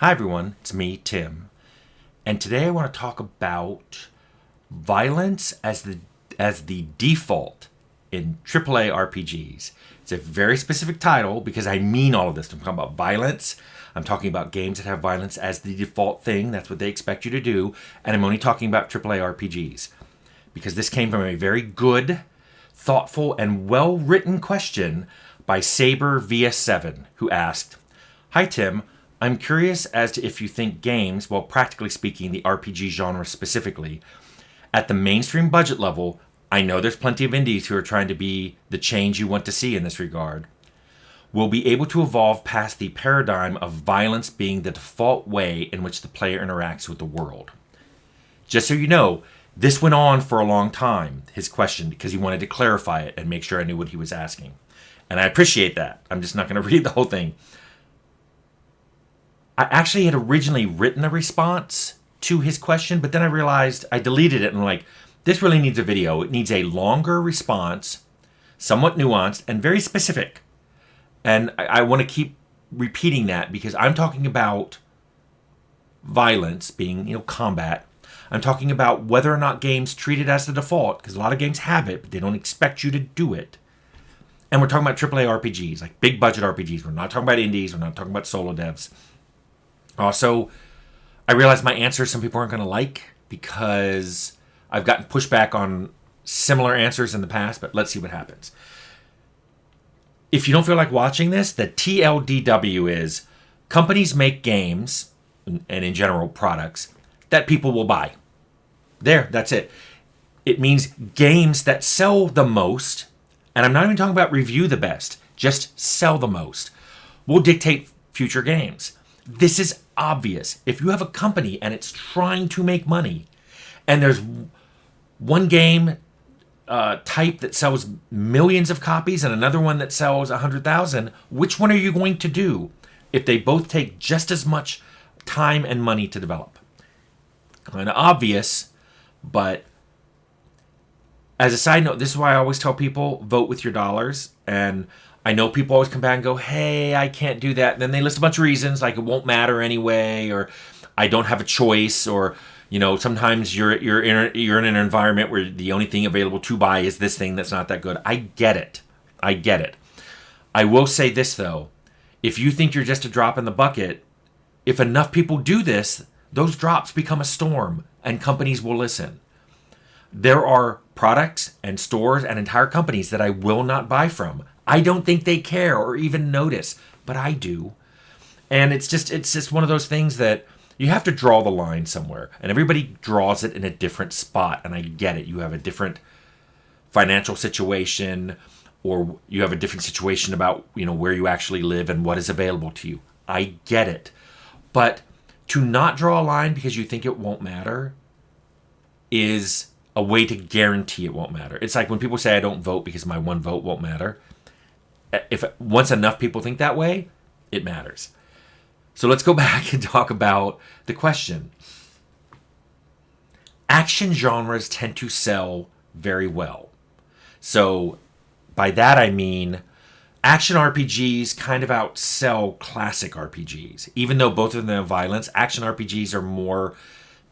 Hi everyone, it's me, Tim, and today I want to talk about violence as the default in AAA RPGs. It's a very specific title because I mean all of this. I'm talking about violence. I'm talking about games that have violence as the default thing. That's what they expect you to do, and I'm only talking about AAA RPGs because this came from a very good, thoughtful, and well-written question by Saber VS7, who asked, "Hi Tim, I'm curious as to if you think games, well, practically speaking, the RPG genre specifically, at the mainstream budget level, I know there's plenty of indies who are trying to be the change you want to see in this regard, will be able to evolve past the paradigm of violence being the default way in which the player interacts with the world." Just so you know, this went on for a long time, his question, because he wanted to clarify it and make sure I knew what he was asking. And I appreciate that. I'm just not going to read the whole thing. I actually had originally written a response to his question, but then I realized I deleted it and I'm like, this really needs a video. It needs a longer response, somewhat nuanced, and very specific. And I want to keep repeating that because I'm talking about violence being, combat. I'm talking about whether or not games treat it as the default, because a lot of games have it, but they don't expect you to do it. And we're talking about AAA RPGs, like big budget RPGs. We're not talking about indies. We're not talking about solo devs. Also, I realize my answers some people aren't going to like because I've gotten pushback on similar answers in the past, but let's see what happens. If you don't feel like watching this, the TLDW is companies make games, and in general products, that people will buy. That's it. It means games that sell the most, and I'm not even talking about review the best, just sell the most, will dictate future games. This is obvious. If you have a company and it's trying to make money, and there's one game type that sells millions of copies and another one that sells 100,000, which one are you going to do if they both take just as much time and money to develop? Kind of obvious, but as a side note, this is why I always tell people, vote with your dollars. And I know people always come back and go, hey, I can't do that. And then they list a bunch of reasons, like it won't matter anyway, or I don't have a choice, or sometimes you're in an environment where the only thing available to buy is this thing that's not that good. I get it. I will say this though, if you think you're just a drop in the bucket, if enough people do this, those drops become a storm and companies will listen. There are products and stores and entire companies that I will not buy from. I don't think they care or even notice, but I do. And it's just one of those things that you have to draw the line somewhere, and everybody draws it in a different spot. And I get it. You have a different financial situation, or you have a different situation about, where you actually live and what is available to you. I get it. But to not draw a line because you think it won't matter is a way to guarantee it won't matter. It's like when people say I don't vote because my one vote won't matter. If once enough people think that way, it matters. So let's go back and talk about the question. Action genres tend to sell very well. So by that I mean action RPGs kind of outsell classic RPGs. Even though both of them have violence, action RPGs are more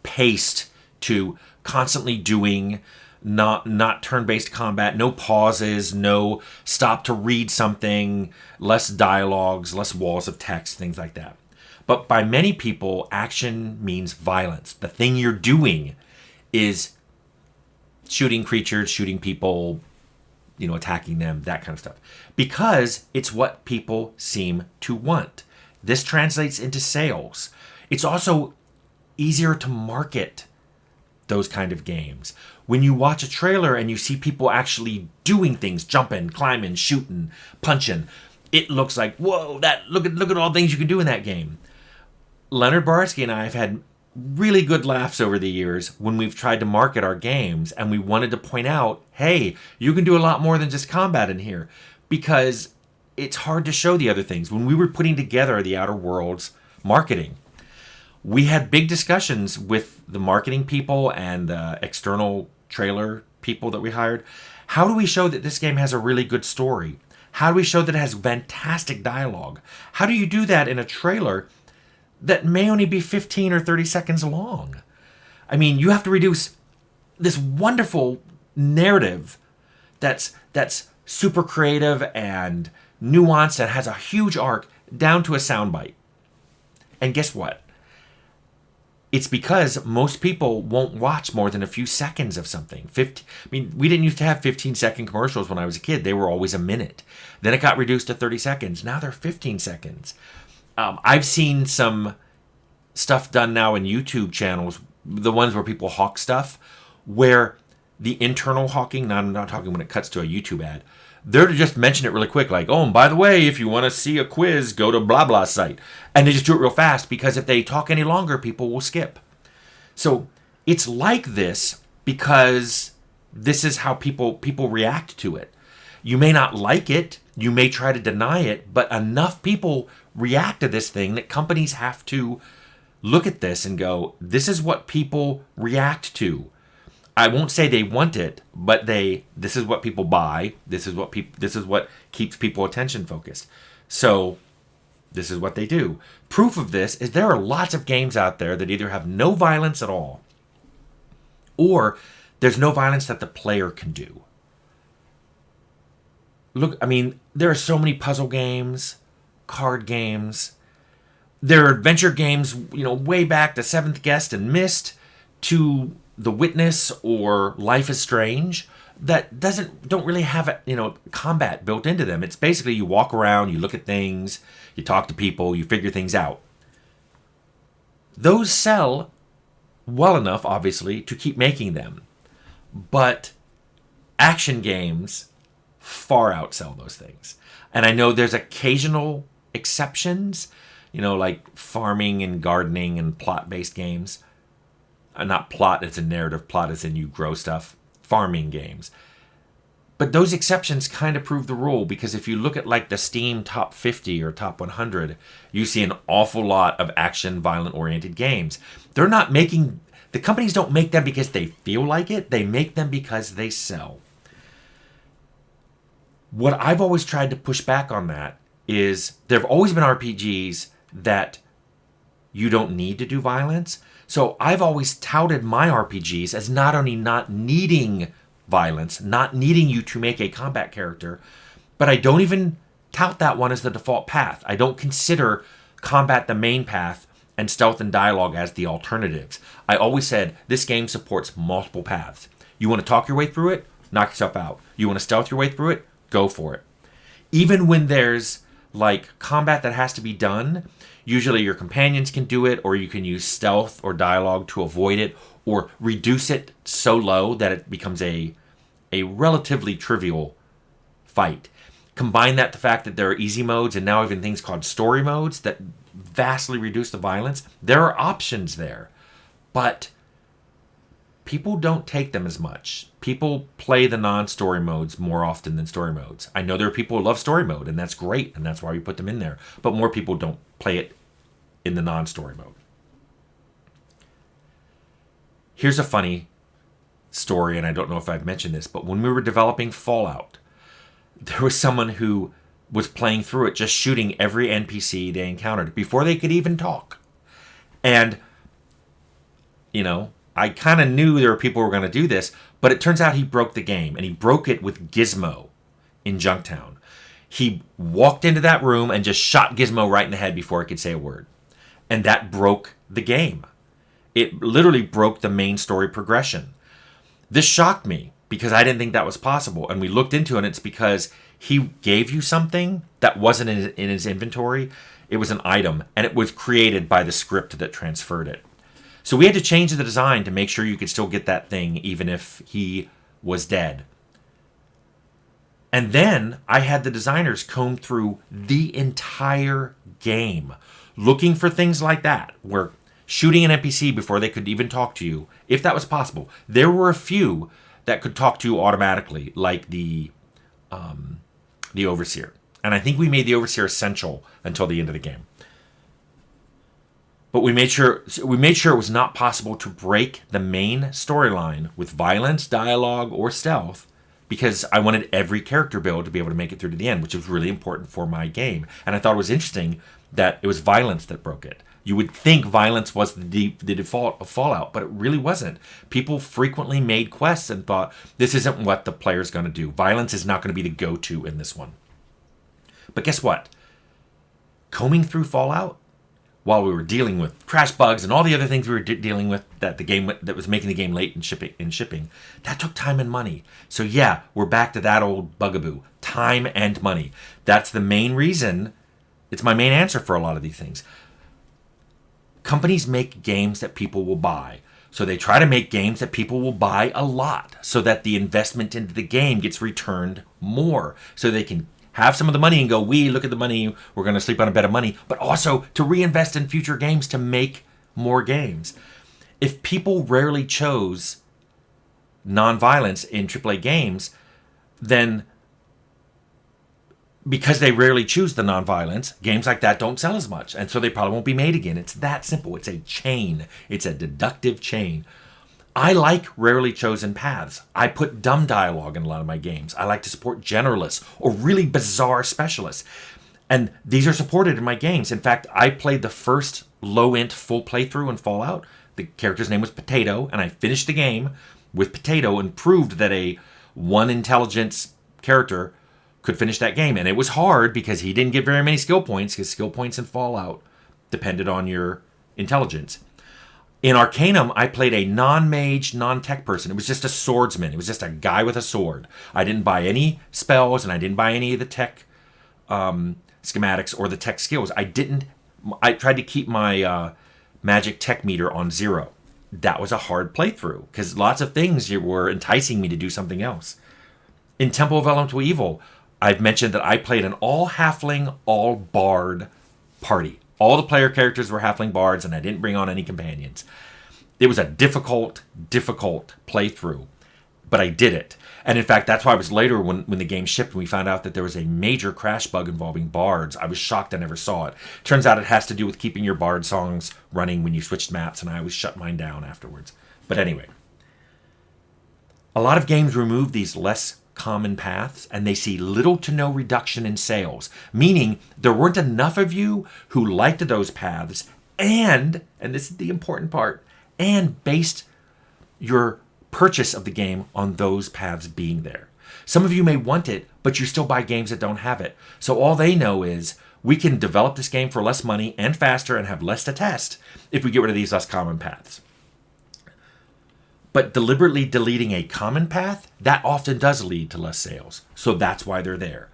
paced to constantly doing, not turn-based combat, no pauses, no stop to read something, less dialogues, less walls of text, things like that. But by many people, action means violence. The thing you're doing is shooting creatures, shooting people, attacking them, that kind of stuff. Because it's what people seem to want. This translates into sales. It's also easier to market those kind of games. When you watch a trailer and you see people actually doing things, jumping, climbing, shooting, punching, it looks like, whoa, look at all the things you can do in that game. Leonard Barsky and I have had really good laughs over the years when we've tried to market our games, and we wanted to point out, hey, you can do a lot more than just combat in here, because it's hard to show the other things. When we were putting together the Outer Worlds marketing, we had big discussions with the marketing people and the external trailer people that we hired. How do we show that this game has a really good story? How do we show that it has fantastic dialogue? How do you do that in a trailer that may only be 15 or 30 seconds long. I mean, you have to reduce this wonderful narrative that's super creative and nuanced and has a huge arc down to a soundbite. And guess what? It's because most people won't watch more than a few seconds of something. We didn't used to have 15-second commercials when I was a kid. They were always a minute. Then it got reduced to 30 seconds. Now they're 15 seconds. I've seen some stuff done now in YouTube channels, the ones where people hawk stuff, where the internal hawking, I'm not talking when it cuts to a YouTube ad, they're to just mention it really quick, like, oh, and by the way, if you want to see a quiz, go to blah blah site. And they just do it real fast, because if they talk any longer, people will skip. So it's like this because this is how people react to it. You may not like it, you may try to deny it, but enough people react to this thing that companies have to look at this and go, this is what people react to. I won't say they want it, but this is what people buy. This is what keeps people attention focused. So this is what they do. Proof of this is there are lots of games out there that either have no violence at all, or there's no violence that the player can do. Look, I mean, there are so many puzzle games, card games. There are adventure games, way back to Seventh Guest and Myst, to The Witness or Life is Strange, that don't really have combat built into them. It's basically you walk around, you look at things, you talk to people, you figure things out. Those sell well enough, obviously, to keep making them. But action games far outsell those things. And I know there's occasional exceptions, like farming and gardening and plot-based games. Not plot as in narrative, plot as in you grow stuff. Farming games. But those exceptions kind of prove the rule, because if you look at like the Steam top 50 or top 100, you see an awful lot of action, violent-oriented games. The companies don't make them because they feel like it. They make them because they sell. What I've always tried to push back on that is there have always been RPGs that you don't need to do violence. So I've always touted my RPGs as not only not needing violence, not needing you to make a combat character, but I don't even tout that one as the default path. I don't consider combat the main path and stealth and dialogue as the alternatives. I always said this game supports multiple paths. You want to talk your way through it? Knock yourself out. You want to stealth your way through it? Go for it. Even when there's like combat that has to be done, usually your companions can do it, or you can use stealth or dialogue to avoid it, or reduce it so low that it becomes a relatively trivial fight. Combine that with the fact that there are easy modes and now even things called story modes that vastly reduce the violence. There are options there, but people don't take them as much. People play the non-story modes more often than story modes. I know there are people who love story mode, and that's great, and that's why we put them in there. But more people don't play it in the non-story mode. Here's a funny story, and I don't know if I've mentioned this, but when we were developing Fallout, there was someone who was playing through it, just shooting every NPC they encountered before they could even talk. And, I kind of knew there were people who were going to do this, but it turns out he broke the game, and he broke it with Gizmo in Junktown. He walked into that room and just shot Gizmo right in the head before he could say a word. And that broke the game. It literally broke the main story progression. This shocked me because I didn't think that was possible. And we looked into it, and it's because he gave you something that wasn't in his inventory. It was an item, and it was created by the script that transferred it. So we had to change the design to make sure you could still get that thing even if he was dead. And then I had the designers comb through the entire game, looking for things like that, where shooting an NPC before they could even talk to you, if that was possible. There were a few that could talk to you automatically, like the Overseer. And I think we made the Overseer essential until the end of the game. But we made sure it was not possible to break the main storyline with violence, dialogue, or stealth, because I wanted every character build to be able to make it through to the end, which was really important for my game. And I thought it was interesting that it was violence that broke it. You would think violence was the default of Fallout, but it really wasn't. People frequently made quests and thought, this isn't what the player's going to do. Violence is not going to be the go-to in this one. But guess what? Combing through Fallout, while we were dealing with crash bugs and all the other things we were dealing with that was making the game late in shipping, that took time and money. So yeah, we're back to that old bugaboo. Time and money. That's the main reason. It's my main answer for a lot of these things. Companies make games that people will buy. So they try to make games that people will buy a lot so that the investment into the game gets returned more. So they can have some of the money and go, look at the money, we're going to sleep on a bed of money, but also to reinvest in future games to make more games. If people rarely chose nonviolence in AAA games, then because they rarely choose the nonviolence, games like that don't sell as much. And so they probably won't be made again. It's that simple. It's a chain. It's a deductive chain. I like rarely chosen paths. I put dumb dialogue in a lot of my games. I like to support generalists or really bizarre specialists. And these are supported in my games. In fact, I played the first low-int full playthrough in Fallout. The character's name was Potato, and I finished the game with Potato and proved that a one intelligence character could finish that game. And it was hard because he didn't get very many skill points, because skill points in Fallout depended on your intelligence. In Arcanum, I played a non-mage, non-tech person. It was just a swordsman. It was just a guy with a sword. I didn't buy any spells, and I didn't buy any of the tech schematics or the tech skills. I tried to keep my magic tech meter on 0. That was a hard playthrough, because lots of things were enticing me to do something else. In Temple of Elemental Evil, I've mentioned that I played an all-halfling, all-bard party. All the player characters were halfling bards, and I didn't bring on any companions. It was a difficult playthrough, but I did it. And in fact, that's why I was later, when the game shipped and we found out that there was a major crash bug involving bards, I was shocked I never saw it. Turns out it has to do with keeping your bard songs running when you switched maps, and I always shut mine down afterwards. But anyway, a lot of games remove these less common paths, and they see little to no reduction in sales, meaning there weren't enough of you who liked those paths and this is the important part, and based your purchase of the game on those paths being there. Some of you may want it, but you still buy games that don't have it. So all they know is, we can develop this game for less money and faster and have less to test if we get rid of these less common paths. But deliberately deleting a common path, that often does lead to less sales. So that's why they're there.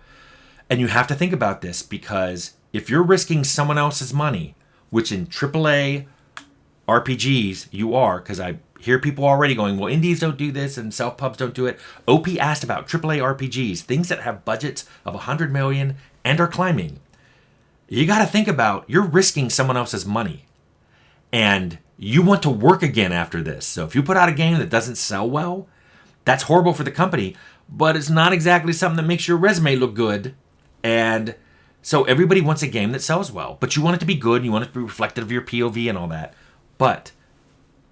And you have to think about this, because if you're risking someone else's money, which in AAA RPGs you are, because I hear people already going, well, indies don't do this and self-pubs don't do it. OP asked about AAA RPGs, things that have budgets of 100 million and are climbing. You got to think about, you're risking someone else's money. And you want to work again after this. So if you put out a game that doesn't sell well, that's horrible for the company, but it's not exactly something that makes your resume look good. And so everybody wants a game that sells well, but you want it to be good, and you want it to be reflective of your POV and all that. But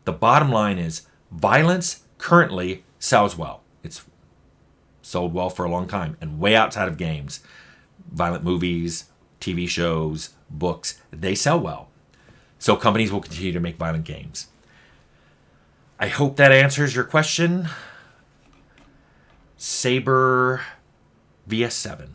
the bottom line is, violence currently sells well. It's sold well for a long time, and way outside of games. Violent movies, TV shows, books, they sell well. So companies will continue to make violent games. I hope that answers your question. Saber VS7.